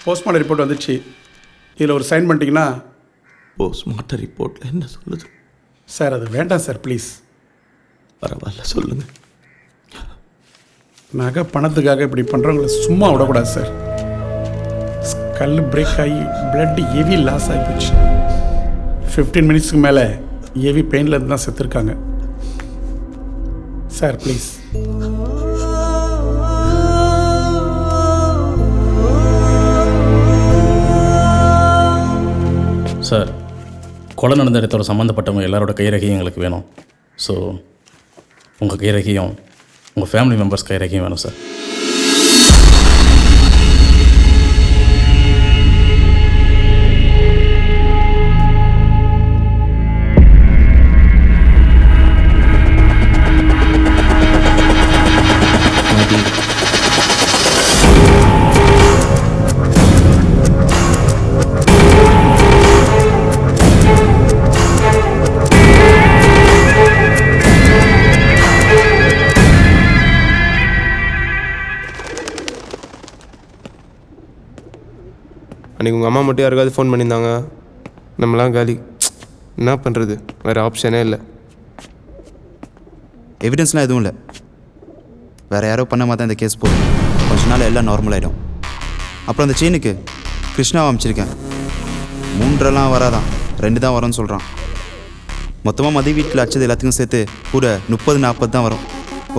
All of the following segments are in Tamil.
போஸ்ட்மார்ட்டம் ரிப்போர்ட் வந்துச்சு. இதில் ஒரு சைன் பண்ணிட்டீங்கன்னா. போஸ்ட்மார்ட்டம் ரிப்போர்ட்டில் என்ன சொல்லுது சார்? அது வேண்டாம் சார், ப்ளீஸ். பரவாயில்ல, சொல்லுங்கள். நகை பணத்துக்காக இப்படி பண்ணுறவங்கள சும்மா விடக்கூடாது சார். ஸ்கல் பிரேக் ஆகி பிளட் ஹெவி லாஸ் ஆகி போச்சு. 15 மினிட்ஸ்க்கு மேலே ஹெவி பெயினில் இருந்து தான் செத்துருக்காங்க சார். ப்ளீஸ். சார், கொலை நடந்த இடத்தோட சம்மந்தப்பட்டவங்க எல்லாரோட கைரேகையும் எங்களுக்கு வேணும். ஸோ உங்கள் கைரேகையும் உங்கள் ஃபேமிலி மெம்பர்ஸ் கைரேகையும் வேணும் சார். அன்றைக்கி உங்கள் அம்மா மட்டும் யாருக்காவது ஃபோன் பண்ணியிருந்தாங்க. நம்மளாம் காலி. என்ன பண்ணுறது, வேறு ஆப்ஷனே இல்லை. எவிடன்ஸ்லாம் எதுவும் இல்லை. வேறு யாரோ பண்ண மாதிரி தான் இந்த கேஸ் போகும். கொஞ்ச நாள் எல்லாம் நார்மல் ஆகிடும். அப்புறம் அந்த செயினுக்கு கிருஷ்ணாவை அமைச்சிருக்கேன். 3 வராதான், 2 தான் வரும்னு சொல்கிறான். மொத்தமாக மதிய வீட்டில் அச்சது எல்லாத்துக்கும் சேர்த்து கூட 30-40 தான் வரும்.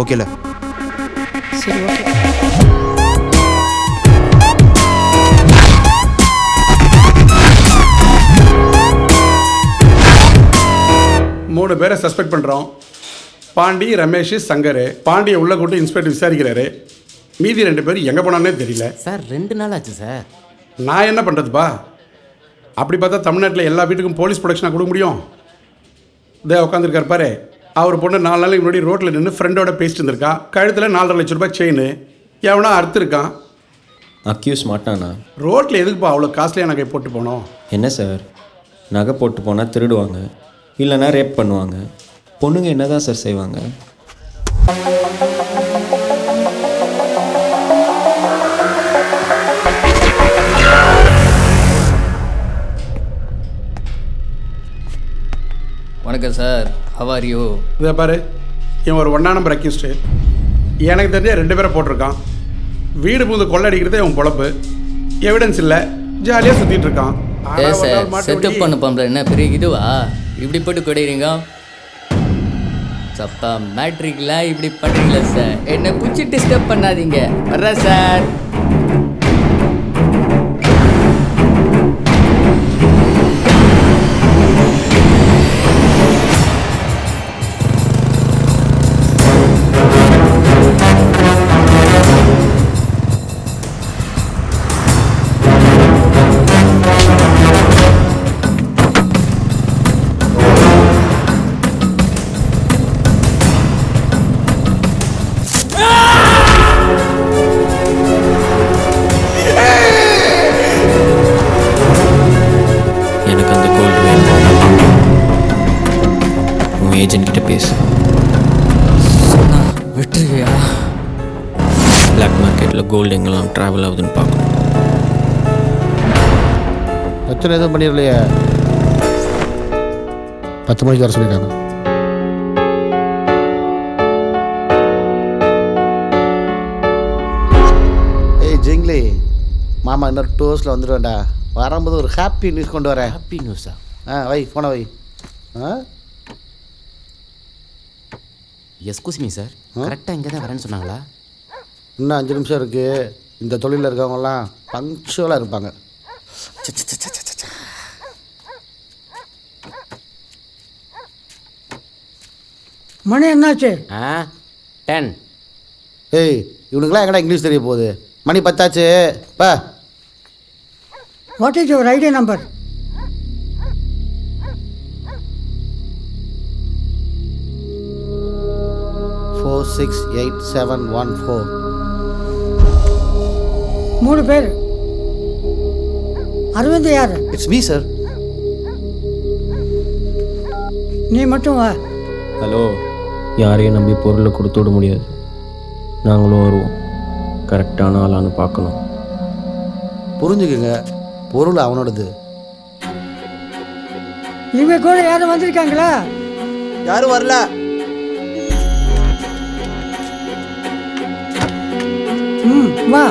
ஓகேல? சரி, ஓகே. மூணு பேரை சஸ்பெக்ட் பண்ணுறோம். பாண்டி, ரமேஷ், சங்கர். பாண்டியை உள்ளே கூட்டு இன்ஸ்பெக்டர் விசாரிக்கிறாரு. மீதி 2 பேர் எங்கே போனானே தெரியல சார். 2 நாள் ஆச்சு சார். நான் என்ன பண்ணுறதுப்பா? அப்படி பார்த்தா தமிழ்நாட்டில் எல்லா வீட்டுக்கும் போலீஸ் ப்ரொடெக்ஷனாக கொடுக்க முடியும்? இதே உட்காந்துருக்கார் பாரு, அவர் பொண்ணு 4 நாளைக்கு முன்னாடி ரோட்டில் நின்று ஃப்ரெண்டோட பேசிட்டு இருந்திருக்கா. கழுத்தில் 4.5 லட்ச ரூபாய் செயின். எவனா அறுத்துருக்கான். அக்யூஸ் மாட்டானா? ரோட்டில் எதுக்குப்பா அவ்வளோ காஸ்ட்லியாக நகை போட்டு போனோம்? என்ன சார், நகை போட்டு போனால் திருடுவாங்க, இல்லைனா ரேப் பண்ணுவாங்க. பொண்ணுங்க என்ன தான் சார் செய்வாங்க? வணக்கம் சார், ஹவ் ஆர் யூ? இதை பாரு, இவன் ஒரு 1ஆம் நம்பர் அக்யூஸ்டு. எனக்கு தெரிஞ்ச 2 பேரை போட்டிருக்கான். வீடு புகுந்து கொள்ளடிக்கிறதே இவன் பொழப்பு. எவிடன்ஸ் இல்லை, ஜாலியாக சுற்றிட்டு இருக்கான். செட்டப் பண்ண பம்பள என்ன பெரிய இதுவா? இப்படி போட்டு கொடுறீங்க சப்பா. மேட்ரிக்லாம் இப்படி பண்ணுறீங்களா சார்? என்னை பிடிச்சி டிஸ்டர்ப் பண்ணாதீங்க. வர்றேன் சார். ஏஜென்ட் கிட்ட பேசு. விட்டுருவியா? பிளாக் மார்க்கெட்டில் கோல்டு எங்கெல்லாம் ட்ராவல் ஆகுதுன்னு பார்க்கணும். பிரச்சனை எதுவும் பண்ணிடலையே. 10 மணிக்கு வர சொல்லியிருக்காங்க. ஏய் ஜிங்லி, மாமா இன்னொரு 2 ஹவர்ஸில் வந்துடுவேன்டா. வரும்போது ஒரு ஹாப்பி நியூஸ் கொண்டு வரேன். ஹாப்பி நியூஸா? வை ஃபோனை வை. எஸ்கூஸ் மீ சார், கரெக்டாக இங்கே தான் வரேன்னு சொன்னாங்களா? இன்னும் 5 நிமிஷம் இருக்குது. இந்த தொழிலில் இருக்கவங்கலாம் பங்க்சுவலாக இருப்பாங்க. மணி என்னாச்சு? 10. ஏய், இவனுக்குலாம் எங்கடா இங்கிலீஷ் தெரிய போகுது? மணி 10 ஆச்சு. பா. What is your ID number? 468714. 3 பேர். அரவிந்த் யார்? It's me sir. நீ மட்டும் வா. ஹலோ, யாரையும் நம்பி பொருளை கொடுத்து விட முடியாது. நாங்களும் வருவோம். கரெக்டான ஆளான்னு பார்க்கணும். புரிஞ்சுக்குங்க, பொருள் அவனோடது. இவங்க கூட யாரும் வந்திருக்காங்களா? யாரும் வரல. ம், வா.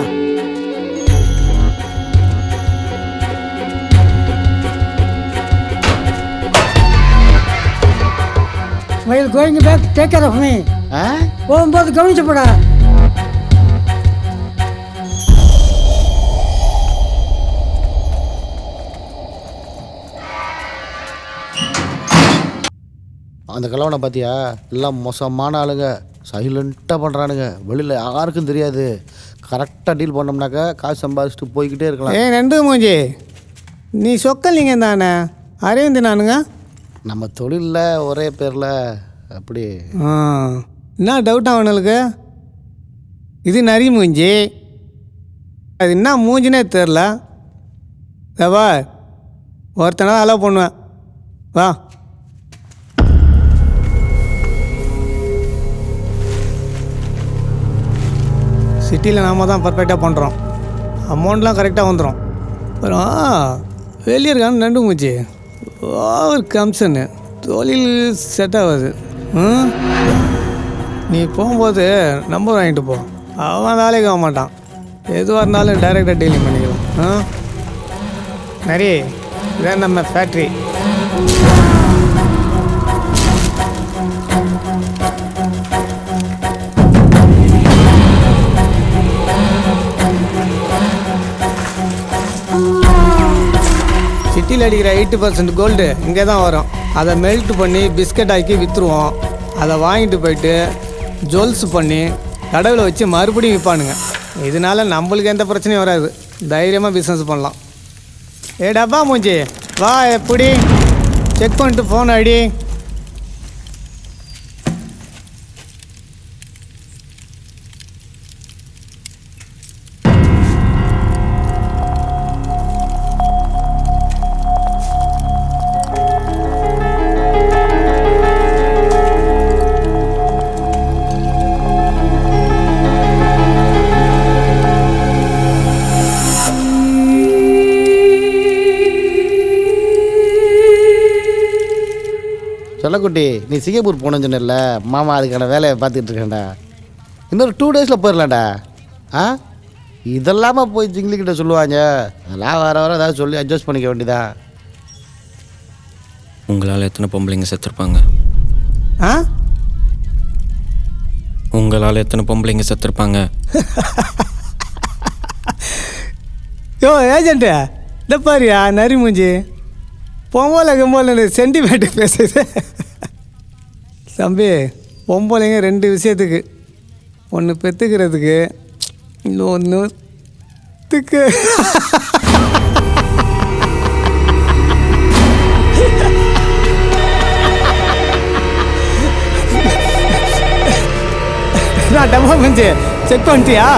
While going back, take care of me. போகும்போது கவனிச்சு போடா. அந்த கலவனை பார்த்தியா? எல்லாம் மோசமான ஆளுங்க, சைலண்ட்டாக பண்ணுறானுங்க, வெளியில் யாருக்கும் தெரியாது. கரெக்டாக டீல் பண்ணோம்னாக்கா காசு சம்பாதிச்சுட்டு போய்கிட்டே இருக்கலாம். நண்டு மூஞ்சி, நீ சொக்கலிங்க தானே? அரவிந்த் நானுங்க. நம்ம தொழிலில் ஒரே பேரில் அப்படி. என்ன டவுட் அவனுக்கு? இது நரி மூஞ்சி, அது என்ன மூஞ்சினே தெரில. வா, ஒருத்தனை தான் அலோவ் பண்ணுவேன். வா. சிட்டியில் நாம் தான் பர்ஃபெக்டாக பண்ணுறோம், அமௌண்ட்லாம் கரெக்டாக வந்துடும். அப்புறம் வெளியே இருக்கான்னு நண்டு மூச்சு ஓவர் கம்சனு, தொழில் செட் ஆகாது. நீ போகும்போது நம்பர் வாங்கிட்டு போ, அவன் வேலைக்கு ஆக மாட்டான். எதுவாக இருந்தாலும் டைரெக்டாக டீலிங் பண்ணிக்கலாம். நிறைய இதான் நம்ம ஃபேக்ட்ரி. சிட்டியில் அடிக்கிற 80% கோல்டு இங்கே தான் வரும். அதை மெல்ட் பண்ணி பிஸ்கட் ஆக்கி விற்றுருவோம். அதை வாங்கிட்டு போயிட்டு ஜுவல்ஸ் பண்ணி கடவுளை வச்சு மறுபடியும் விற்பானுங்க. இதனால நம்மளுக்கு எந்த பிரச்சனையும் வராது, தைரியமாக பிஸ்னஸ் பண்ணலாம். ஏ டப்பா மூஞ்சி, வா, எப்படி செக் பண்ணிட்டு ஃபோன் அடி. சொல்லக்குட்டி, நீ சிங்கப்பூர் போகணுன்னு சொன்னல, மாமா அதுக்கான வேலையை பார்த்துக்கிட்டு இருக்கேன்டா. இன்னொரு 2 டேஸில் போயிடலாம்டா. இதெல்லாமா போய் ஜிங்கிலிக்கிட்ட சொல்லுவாங்க? அதெல்லாம் வர வர ஏதாவது சொல்லி அட்ஜஸ்ட் பண்ணிக்க வேண்டியதான். உங்களால் எத்தனை பொம்பளைங்க செத்துருப்பாங்க? உங்களால் எத்தனை பொம்பளைங்க செத்துருப்பாங்க? யோ ஏஜென்ட்டு, இந்த பாரியா நரி மூஞ்சி பொம்பளை கம்போல சென்டிமேட்டு பேசுது. தம்பி, பொம்பளைங்க 2 விஷயத்துக்கு, ஒன்று பெற்றுக்கிறதுக்கு, இன்னொன்றுக்கு. நான் டப்பா மூஞ்சி செக் பண்ணிட்டியா?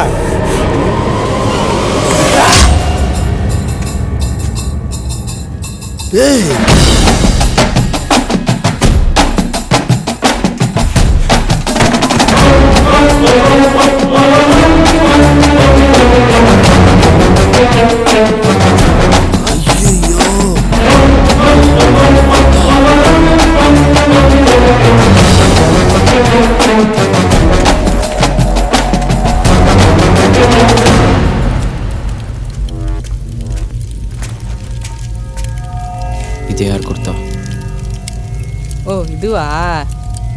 இது யார் கொடுத்தா? ஓ இதுவா,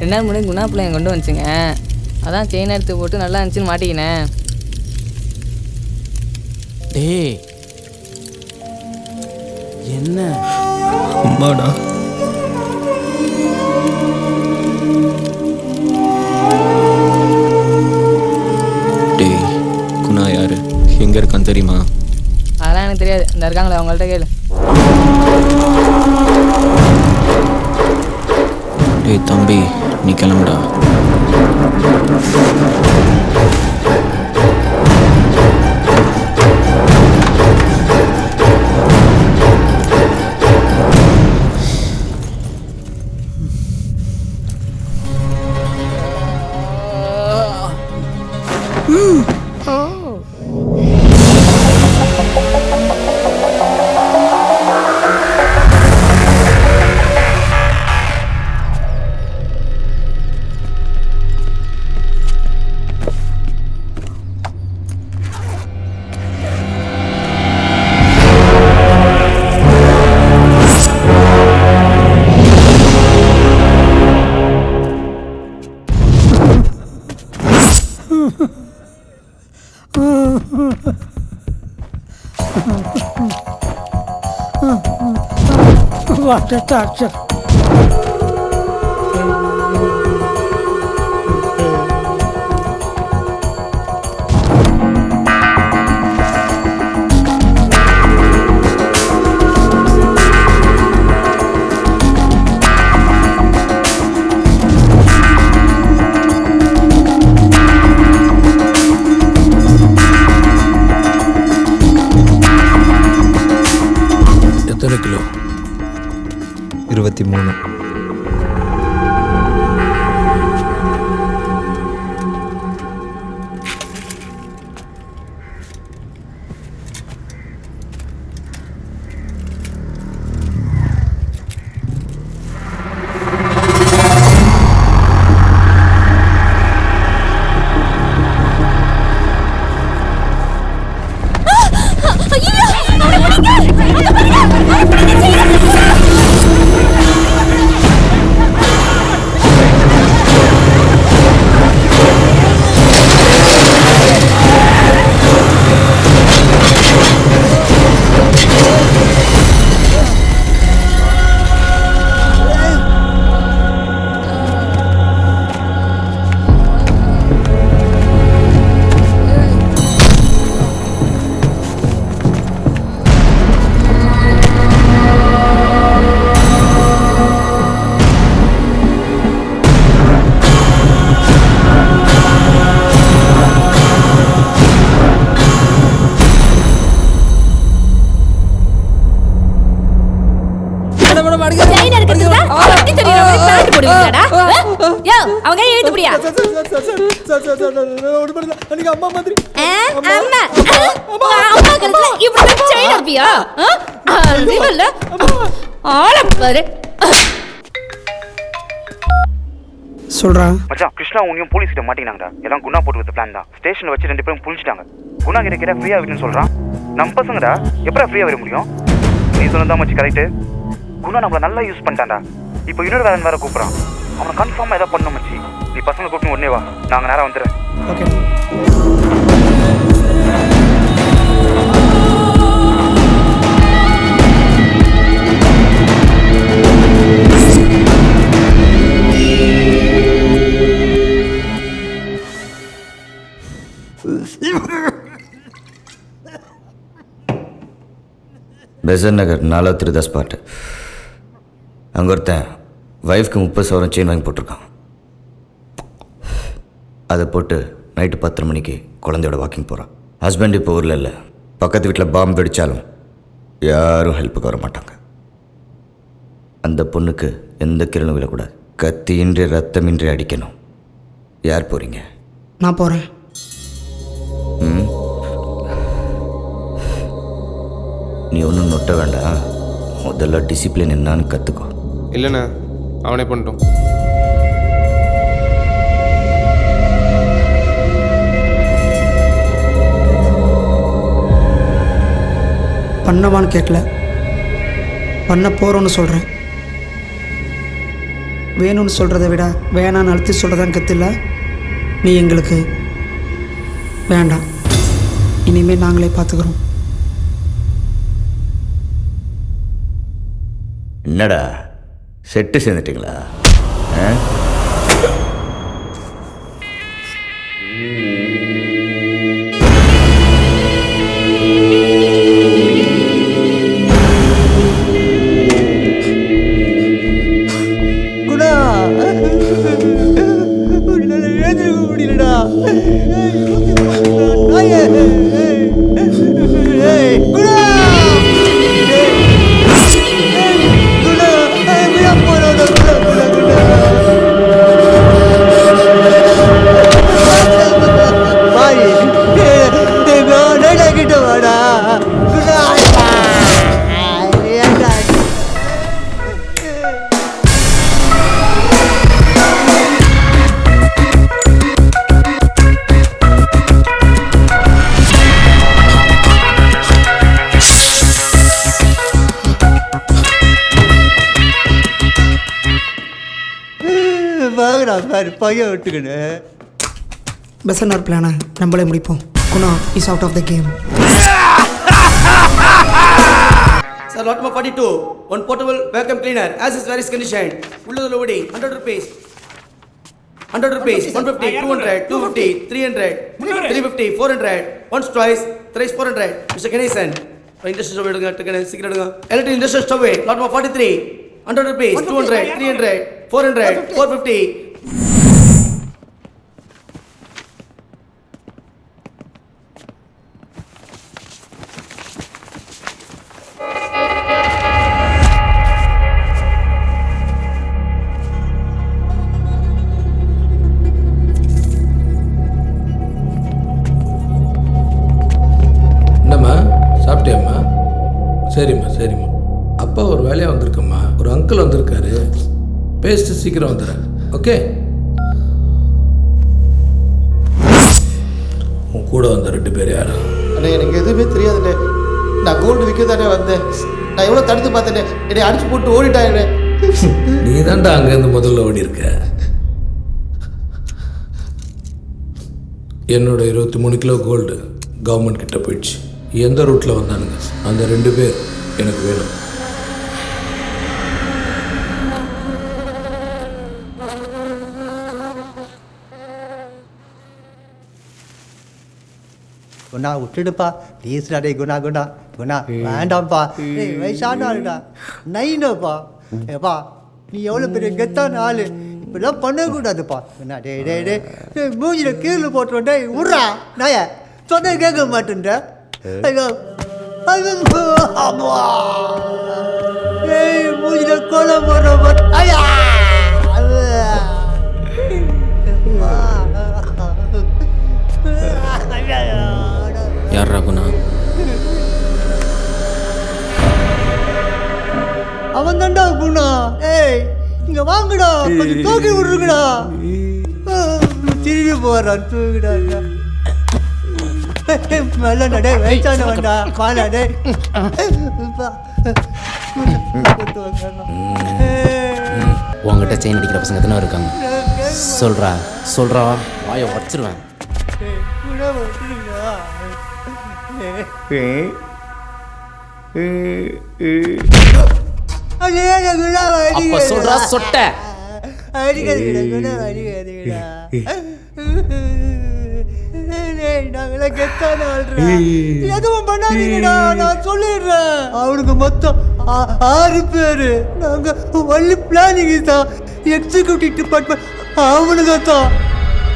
2 நாள் முன்னாடி குணா பிள்ளைங்க கொண்டு வந்துச்சுங்க. அதான் செயின் எடுத்து போட்டு நல்லா இருந்துச்சுன்னு மாட்டிக்கினேன். டேய், என்ன அம்மாடா? டேய், குணா யாரு, எங்கே இருக்கான்னு தெரியுமா? அதெல்லாம் எனக்கு தெரியாது, இந்த இருக்காங்களே அவங்கள்ட்ட கேளு. டேய் தம்பி, நீ கிளம்புடா. What a torture. எத்தனை கிலோ? 23. அவங்க எழுத்துப்படியா அம்மா மாதிரி அம்மா கணக்குல இப்படி செயின் இருப்பியா இல்ல ஆளப்பாரு சொல்றா மச்சான் கிருஷ்ணா உன்னையும் போலீஸ் கிட்ட மாட்டினாங்கடா. எல்லாம் குணா போட்டு வைத்த பிளான் தான். ஸ்டேஷன்ல வச்சு 2 பேரும் புடிச்சிட்டாங்க. குணா கிட்ட கேட்டா ஃப்ரீயா விடுன்னு சொல்றான். நம்ம பசங்கடா எப்படா ஃப்ரீயா வர முடியும்? நீ சொன்னதா மச்சி கரெக்ட். குணா நம்மள நல்லா யூஸ் பண்ணிட்டான்டா. இப்போ இன்னொரு வேற கூப்பிடுறான். அவனை கன்ஃபார்மா ஏதாவது பண்ணணும் மச்சி. நீ பசங்க கூப்பிட்டு உடனே வா, நாங்க நேரா வந்துடுறேன். ஓகே. பெசன் நகர் 4வது திருத ஸ்பாட்டு. அங்கே ஒருத்தன் ஒய்ஃப்க்கு 30,000 செயின் வாங்கி போட்டிருக்கான். அதை போட்டு நைட்டு 10 மணிக்கு குழந்தையோட வாக்கிங் போகிறான். ஹஸ்பண்ட் இப்போ ஊரில் இல்லை. பக்கத்து வீட்டில் பாம்பு வெடித்தாலும் யாரும் ஹெல்ப்புக்கு வர மாட்டாங்க. அந்த பொண்ணுக்கு எந்த கிரலும் விழக்கூடாது. கத்தியின்றி ரத்தமின்றி அடிக்கணும். யார் போகிறீங்க? நான் போகிறேன். நீ ஒன்றும் நொட்ட வேண்டாம். முதல்ல டிசிப்ளின் என்னான்னு கற்றுக்கோ. இல்லைண்ணா, அவனே பண்ணிட்டோம். பண்ணவான்னு கேட்கல, பண்ண போகிறோன்னு சொல்கிறேன். வேணும்னு சொல்கிறத விட வேணான்னு அழுத்தி சொல்கிறதான் கத்தில்ல. நீ எங்களுக்கு வேண்டாம். இனிமேல் நாங்களே பார்த்துக்குறோம். என்னடா செட்டு சேர்ந்துட்டிங்களா? குணா முடியலடா. பையன் விட்டுக்கிட்டு பெசன் ஒரு பிளானை நம்மளே முடிப்போம். Guna is out of the game. Sir, lot number 42. One portable vacuum cleaner. As is various condition. Ullu Lodi, 100 rupees. 100 rupees. 150, 200, 250, 300, 350, 400. Once, twice, thrice 400. Mr. Ganesan. Industrial stove எடுங்க டக்கன சீக்கிரம் எடுங்க. Electric industrial stove. Lot number 43. 100 rupees. 200, 300, 400, 450. என்னம்மா சாப்பிட்டியாம்மா? சரிம்மா சரிம்மா. அப்பா ஒரு வேலையாக வந்திருக்கம்மா. ஒரு அங்கிள் வந்திருக்காரு. பேசிட்டு சீக்கிரம் வந்துடுறேன். ஓகே? உன் கூட வந்த 2 பேர் யாரு? அண்ணே எனக்கு எதுவுமே தெரியாதுண்ணே. நான் கோல்டு விற்க தானே வந்தேன். நான் எவ்வளோ தடுத்து பார்த்தேனே, என்னை அடிச்சு போட்டு ஓடிட்டாங்கண்ணே. நீ தான்டா அங்கேருந்து முதல்ல ஓடி இருக்க. என்னோட 23 கிலோ கோல்டு கவர்மெண்ட் கிட்ட போயிடுச்சு. எந்த ரூட்டில் வந்தானுங்க அந்த 2 பேர் எனக்கு வேணும். குணா விட்டுடுப்பா ப்ளீஸ்டா. டே குணா குணா குணா வேண்டாம்ப்பா. டேய் வயசான ஆளுடா, நைனப்பா. ஏப்பா நீ எவ்வளோ பெரிய கெத்தான ஆள், இப்படிலாம் பண்ணக்கூடாதுப்பா. குணா டே டே டே டே மூஞ்சில் கீழே போட்டுருவோம். டே விட்றா நாய, சொன்ன கேட்க மாட்டேன்ற. ஐயோ ஏய் மூஞ்சில் கோலம் போடுற. ஐயா யார் ராகுனா? அவன் தான்டா குணா. ஏய் இங்க வாங்கடா, கொஞ்சம் தூக்கி விடுறீங்கடா. திரும்பி போறான், தூக்கிடா. மேல நடே வயசான வேண்டா பாலா. டே உங்ககிட்ட செயின் அடிக்கிற பசங்க தானே இருக்காங்க. சொல்றா சொல்றா, வாயை உடச்சிருவேன். அப்ப சொல்றா சொட்ட. எதுவும் பண்ணாதீங்கடா, நான் சொல்லிடுறேன். அவனுக்கு மொத்தம் 6 பேரு. நாங்க ஒன்லி பிளானிங் தான், எக்ஸிக்யூட்டிவ் டிபார்ட்மெண்ட் அவனுக்கு தான்.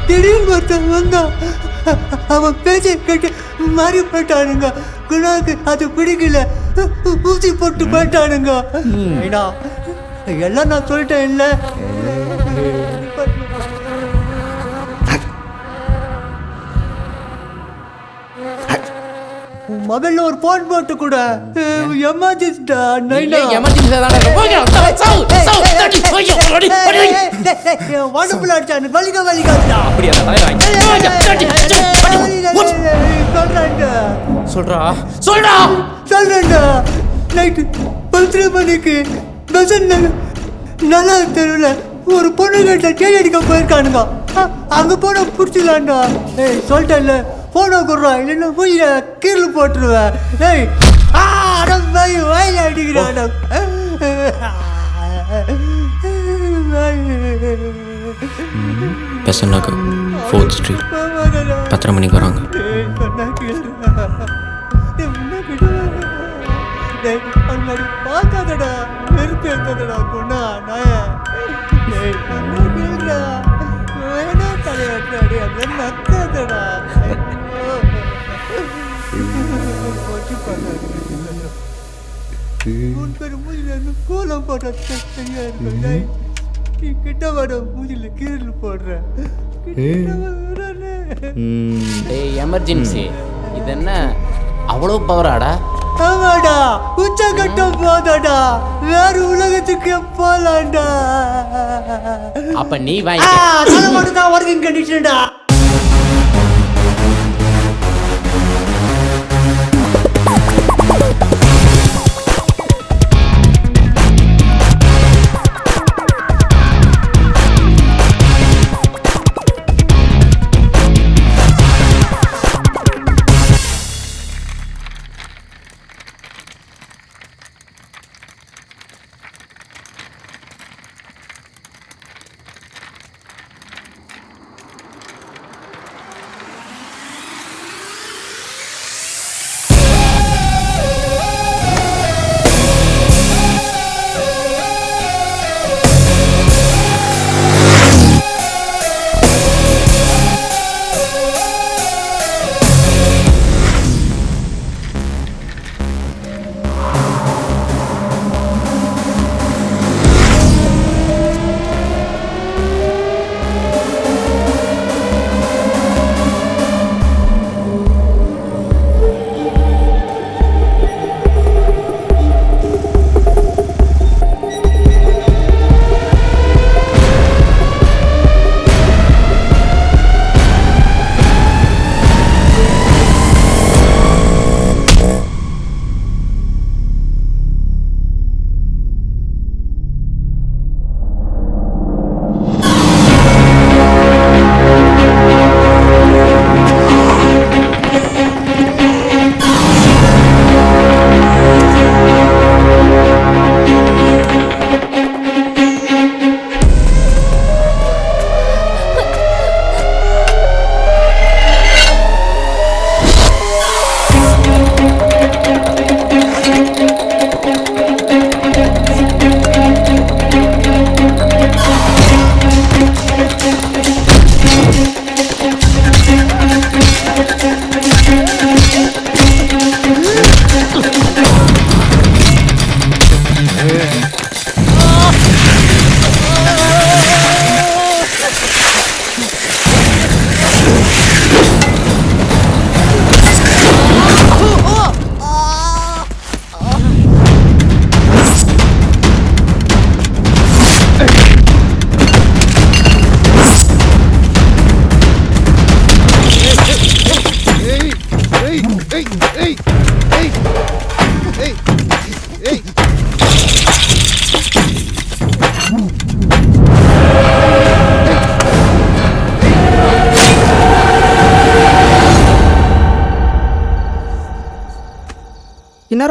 திடீர்னு ஒருத்தன் வந்தான், அவன் பேச்சை கேட்டு மாறி போயிட்டானுங்க. குணாக்கு அது பிடிக்கல, ஊசி போட்டு போயிட்டானுங்க. ஏன்னா எல்லாம் நான் சொல்லிட்டேன் இல்லை. மொபைல்ல ஒரு போன் போட்டு கூட எமர்ஜென்சிடா. வாட்டர்ஃபுல் அடிச்சானு வலிக்க வலிக்காதா. சொல்றா சொல்றா சொல்றேன்டா. நைட்டு 10 மணிக்கு பெசன் நல்லா தெருவில் ஒரு பொண்ணு கிட்ட கேள்வி அடிக்க போயிருக்கானுங்க. அங்க போன பிடிச்சிடலான்டா. ஏய் சொல்லிட்டேன்ல, போன கொடுறா, இல்லைன்னா போய் கீழே போட்டுருவேன். ஏய் வயல அடிக்கிறான். பெசன்னாக்கு 4th ஸ்ட்ரீட் 10 மணிக்கு வராங்க. பார்க்காதடா, வெறுப்பு இருந்ததடா கொண்டா நாய. வேணா தலையாட்டாடி அதை நக்காதடா. கோலம் போட்ட சரியா இருக்கும். கிட்ட வர மூஞ்சில கீழ் போடுற. எமர்ஜென்சி இது என்ன அவ்வளோ பவராடா? ஆமாடா, உச்சகட்டம் போதடா, வேற உலகத்துக்கு போலாண்டா. அப்ப நீ வாங்கி ஒர்க்கிங் கண்டிஷன்டா.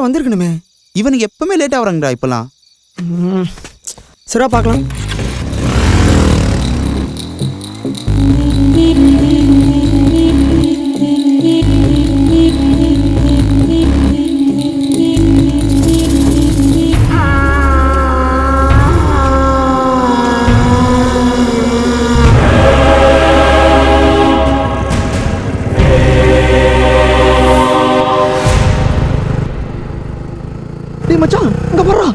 நேரம் வந்திருக்கணுமே. இவனுக்கு எப்பவுமே லேட்டாக வராங்கடா இப்போலாம். சரியா பார்க்கலாம். டேய் மச்சான், இங்க போறா.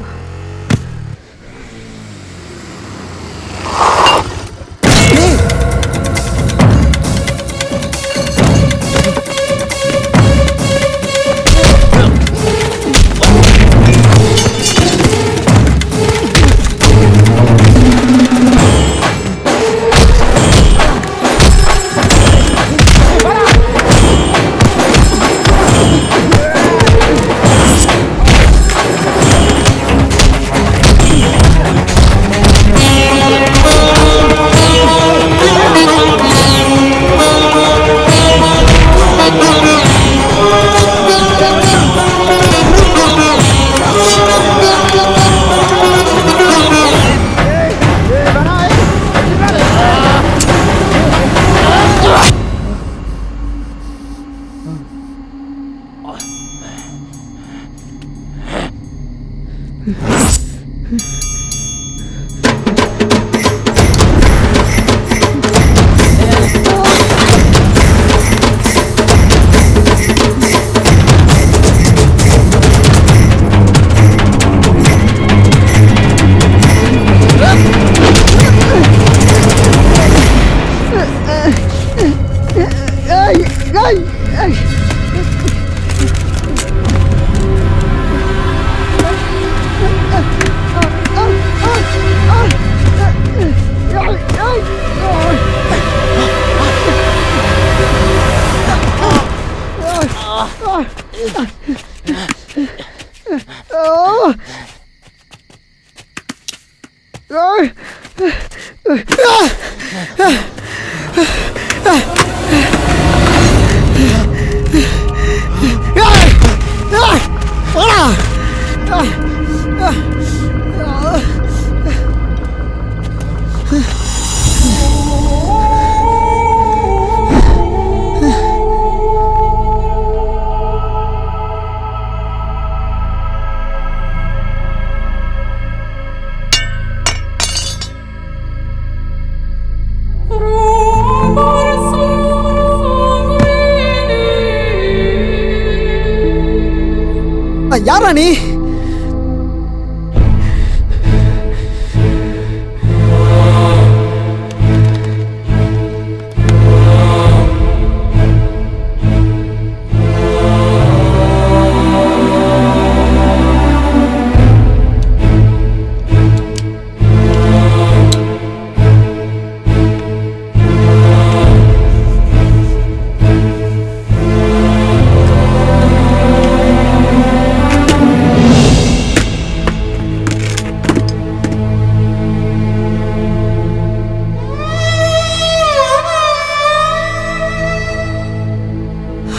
யாரா நீ?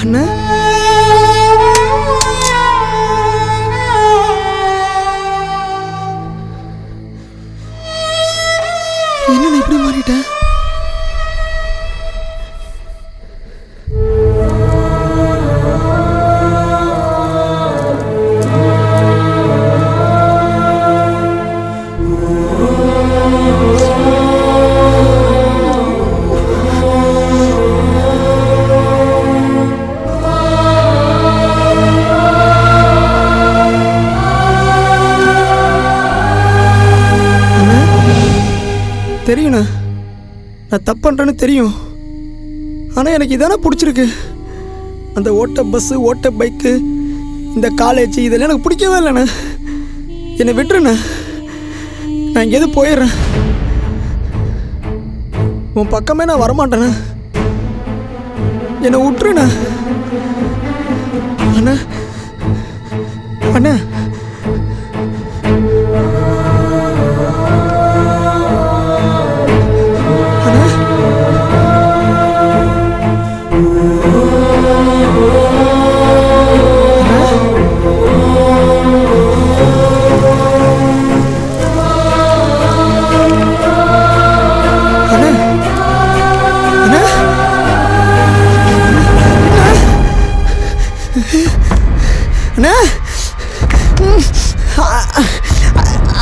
அண்ணா, என்ன இப்படி மாறிட்டேன்? தெரியுண்ணா, நான் தப்பு பண்ணுறேன்னு தெரியும். ஆனால் எனக்கு இதானே பிடிச்சிருக்கு. அந்த ஓட்ட பஸ்ஸு, ஓட்ட பைக்கு, இந்த காலேஜ் இதெல்லாம் எனக்கு பிடிக்கவே இல்லைண்ணா. என்னை விட்டுருண்ணா, நான் எங்கேயாவது போயிடுறேன். உன் பக்கமே நான் வரமாட்டேண்ணா. என்னை விட்டுருண்ணா. அண்ணா அண்ணா,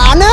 அண்ணா